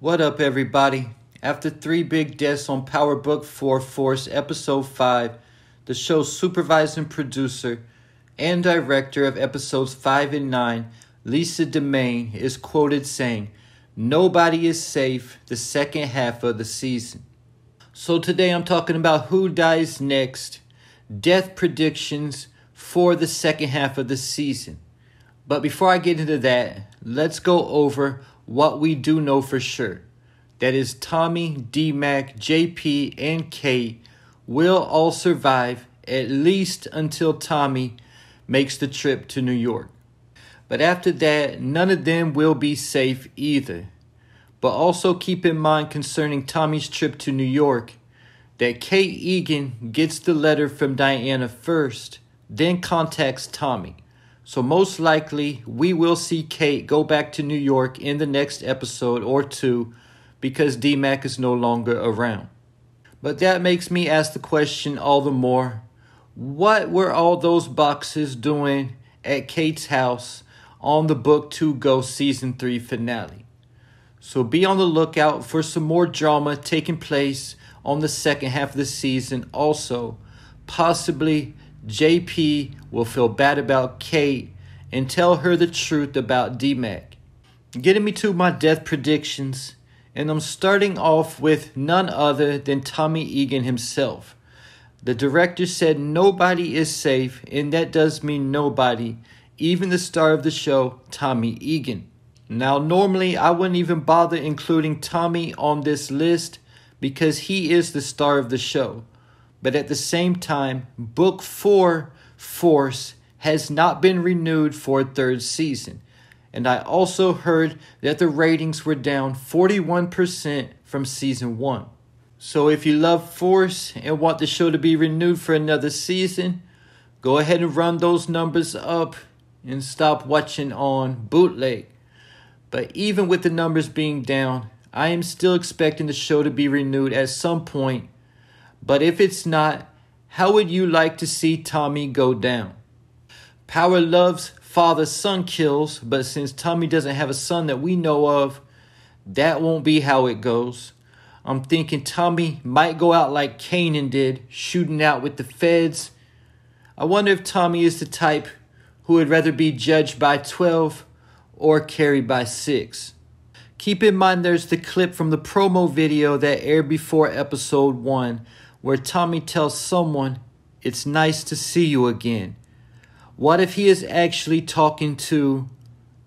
What up, everybody? After 3 big deaths on Power Book 4 Force Episode 5, the show's supervising producer and director of Episodes 5 and 9, Lisa Demain, is quoted saying, "Nobody is safe the second half of the season." So today I'm talking about who dies next, death predictions for the second half of the season. But before I get into that, let's go over what we do know for sure. That is, Tommy, D-Mac, JP, and Kate will all survive at least until Tommy makes the trip to New York. But after that, none of them will be safe either. But also keep in mind concerning Tommy's trip to New York, that Kate Egan gets the letter from Diana first, then contacts Tommy. So most likely, we will see Kate go back to New York in the next episode or two because D-Mac is no longer around. But that makes me ask the question all the more, what were all those boxes doing at Kate's house on the Book 2 Go Season 3 finale? So be on the lookout for some more drama taking place on the second half of the season. Also, possibly JP will feel bad about Kate and tell her the truth about D-Mac. Getting me to my death predictions, and I'm starting off with none other than Tommy Egan himself. The director said nobody is safe, and that does mean nobody, even the star of the show, Tommy Egan. Now, normally I wouldn't even bother including Tommy on this list because he is the star of the show. But at the same time, Book 4, Force, has not been renewed for a third season. And I also heard that the ratings were down 41% from Season 1. So if you love Force and want the show to be renewed for another season, go ahead and run those numbers up and stop watching on bootleg. But even with the numbers being down, I am still expecting the show to be renewed at some point. But if it's not, how would you like to see Tommy go down? Power loves father-son kills, but since Tommy doesn't have a son that we know of, that won't be how it goes. I'm thinking Tommy might go out like Kanan did, shooting out with the feds. I wonder if Tommy is the type who would rather be judged by 12 or carried by 6. Keep in mind there's the clip from the promo video that aired before episode 1, where Tommy tells someone, "It's nice to see you again." What if he is actually talking to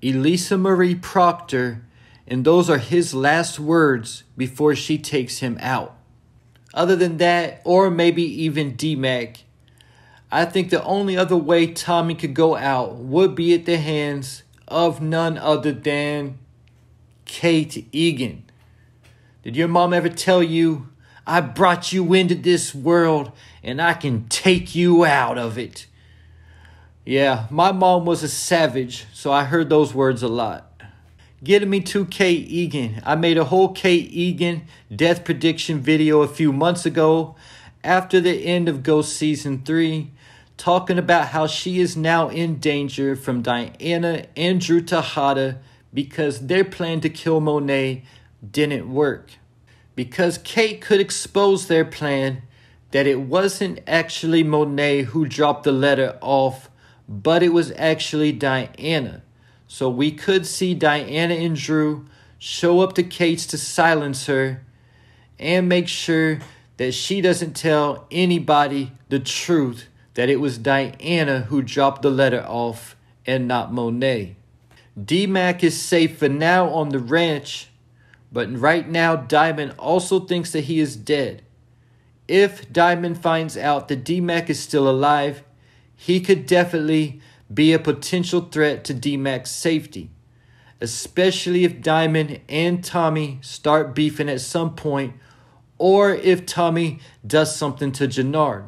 Elisa Marie Proctor, and those are his last words before she takes him out? Other than that, or maybe even D-Mac, I think the only other way Tommy could go out would be at the hands of none other than Kate Egan. Did your mom ever tell you, "I brought you into this world and I can take you out of it"? Yeah, my mom was a savage, so I heard those words a lot. Getting me to Kate Egan. I made a whole Kate Egan death prediction video a few months ago after the end of Ghost Season 3, talking about how she is now in danger from Diana and Drew Tejada because their plan to kill Monet didn't work. Because Kate could expose their plan that it wasn't actually Monet who dropped the letter off, but it was actually Diana. So we could see Diana and Drew show up to Kate's to silence her and make sure that she doesn't tell anybody the truth that it was Diana who dropped the letter off and not Monet. D-Mac is safe for now on the ranch, but right now Diamond also thinks that he is dead. If Diamond finds out that D-Mac is still alive, he could definitely be a potential threat to D-Mac's safety, especially if Diamond and Tommy start beefing at some point, or if Tommy does something to Jenard.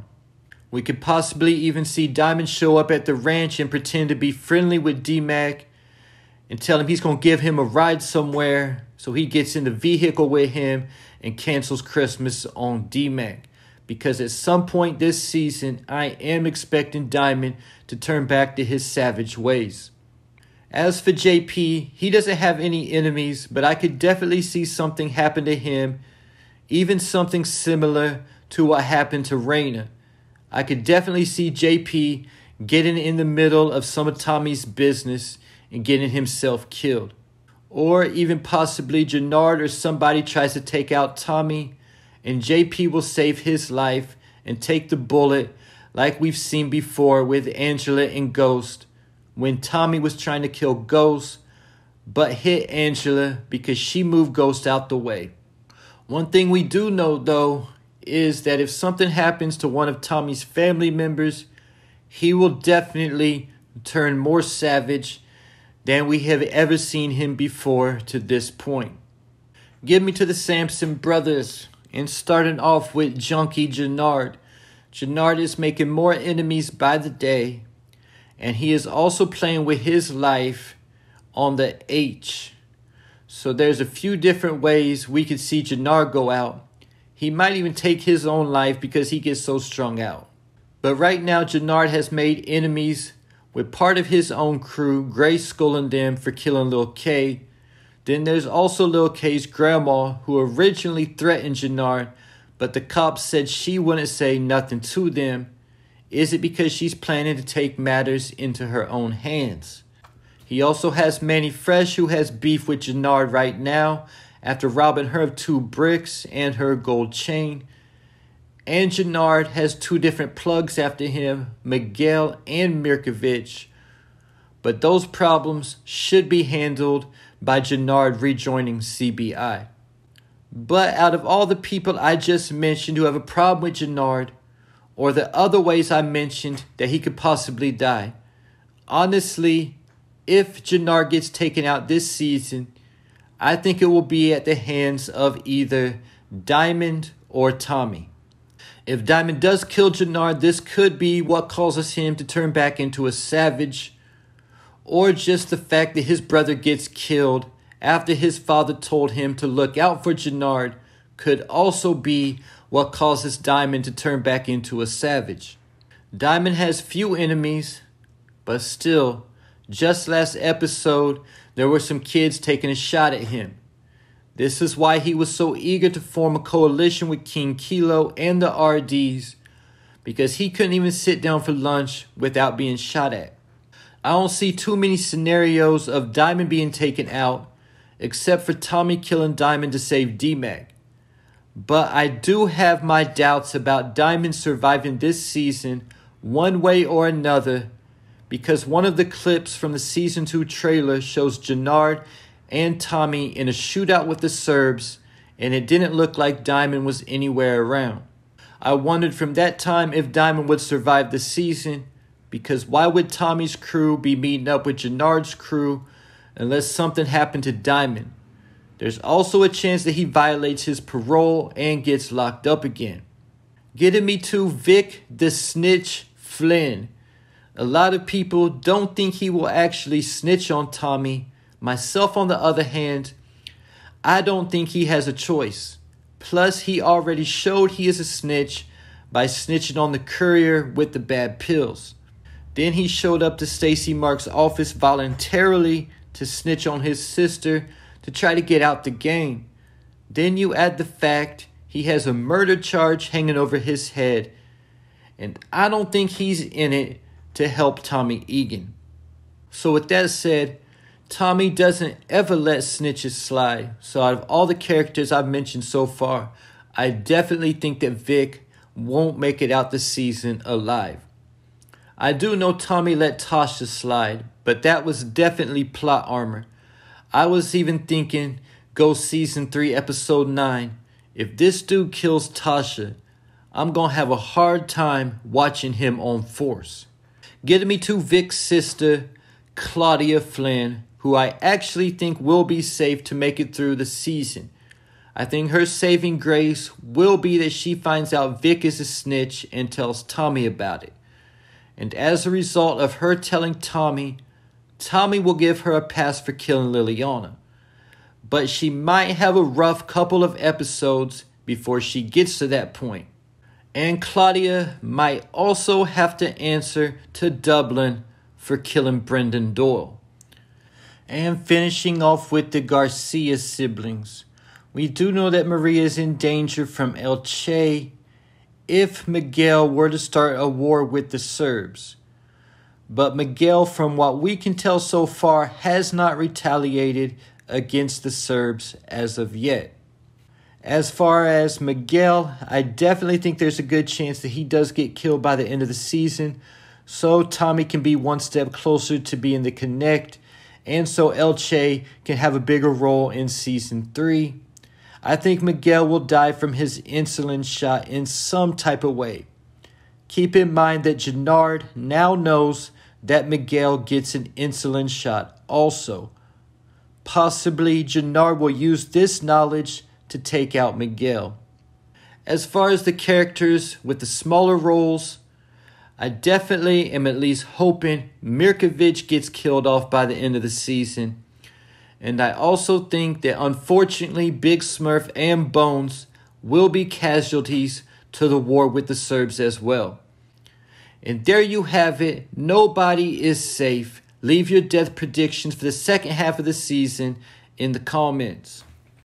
We could possibly even see Diamond show up at the ranch and pretend to be friendly with D-Mac and tell him he's going to give him a ride somewhere, so he gets in the vehicle with him and cancels Christmas on D-Mac. Because at some point this season, I am expecting Diamond to turn back to his savage ways. As for JP, he doesn't have any enemies, but I could definitely see something happen to him, even something similar to what happened to Raina. I could definitely see JP getting in the middle of some of Tommy's business and getting himself killed. Or even possibly Gennard or somebody tries to take out Tommy, and JP will save his life and take the bullet like we've seen before with Angela and Ghost, when Tommy was trying to kill Ghost but hit Angela because she moved Ghost out the way. One thing we do know though is that if something happens to one of Tommy's family members, he will definitely turn more savage than we have ever seen him before to this point. Give me to the Sampson brothers, and starting off with Junkie Gennard. Gennard is making more enemies by the day, and he is also playing with his life on the H. So there's a few different ways we could see Gennard go out. He might even take his own life because he gets so strung out. But right now, Gennard has made enemies with part of his own crew, Gray Skull and them, for killing Lil K. Then there's also Lil K's grandma, who originally threatened Gennard, but the cops said she wouldn't say nothing to them. Is it because she's planning to take matters into her own hands? He also has Manny Fresh, who has beef with Gennard right now after robbing her of 2 bricks and her gold chain. And Gennard has 2 different plugs after him, Miguel and Mirkovich. But those problems should be handled by Gennard rejoining CBI. But out of all the people I just mentioned who have a problem with Gennard, or the other ways I mentioned that he could possibly die, honestly, if Gennard gets taken out this season, I think it will be at the hands of either Diamond or Tommy. If Diamond does kill Gennard, this could be what causes him to turn back into a savage, or just the fact that his brother gets killed after his father told him to look out for Gennard could also be what causes Diamond to turn back into a savage. Diamond has few enemies, but still, just last episode, there were some kids taking a shot at him. This is why he was so eager to form a coalition with King Kilo and the RDs, because he couldn't even sit down for lunch without being shot at. I don't see too many scenarios of Diamond being taken out, except for Tommy killing Diamond to save D-Mac. But I do have my doubts about Diamond surviving this season one way or another, because one of the clips from the Season 2 trailer shows Gennard and Tommy in a shootout with the Serbs, and it didn't look like Diamond was anywhere around. I wondered from that time if Diamond would survive the season, because why would Tommy's crew be meeting up with Gennard's crew unless something happened to Diamond? There's also a chance that he violates his parole and gets locked up again. Getting me to Vic the Snitch Flynn. A lot of people don't think he will actually snitch on Tommy. Myself, on the other hand, I don't think he has a choice. Plus, he already showed he is a snitch by snitching on the courier with the bad pills. Then he showed up to Stacy Mark's office voluntarily to snitch on his sister to try to get out the game. Then you add the fact he has a murder charge hanging over his head, and I don't think he's in it to help Tommy Egan. So with that said, Tommy doesn't ever let snitches slide. So out of all the characters I've mentioned so far, I definitely think that Vic won't make it out the season alive. I do know Tommy let Tasha slide, but that was definitely plot armor. I was even thinking, go Season 3, Episode 9. If this dude kills Tasha, I'm going to have a hard time watching him on Force. Getting me to Vic's sister, Claudia Flynn, who I actually think will be safe to make it through the season. I think her saving grace will be that she finds out Vic is a snitch and tells Tommy about it. And as a result of her telling Tommy, Tommy will give her a pass for killing Liliana. But she might have a rough couple of episodes before she gets to that point. And Claudia might also have to answer to Dublin for killing Brendan Doyle. And finishing off with the Garcia siblings. We do know that Maria is in danger from El Che if Miguel were to start a war with the Serbs. But Miguel, from what we can tell so far, has not retaliated against the Serbs as of yet. As far as Miguel, I definitely think there's a good chance that he does get killed by the end of the season, so Tommy can be one step closer to being the Connect, and so El Che can have a bigger role in Season 3. I think Miguel will die from his insulin shot in some type of way. Keep in mind that Gennard now knows that Miguel gets an insulin shot also. Possibly Gennard will use this knowledge to take out Miguel. As far as the characters with the smaller roles, I definitely am at least hoping Mirkovic gets killed off by the end of the season. And I also think that unfortunately Big Smurf and Bones will be casualties to the war with the Serbs as well. And there you have it. Nobody is safe. Leave your death predictions for the second half of the season in the comments.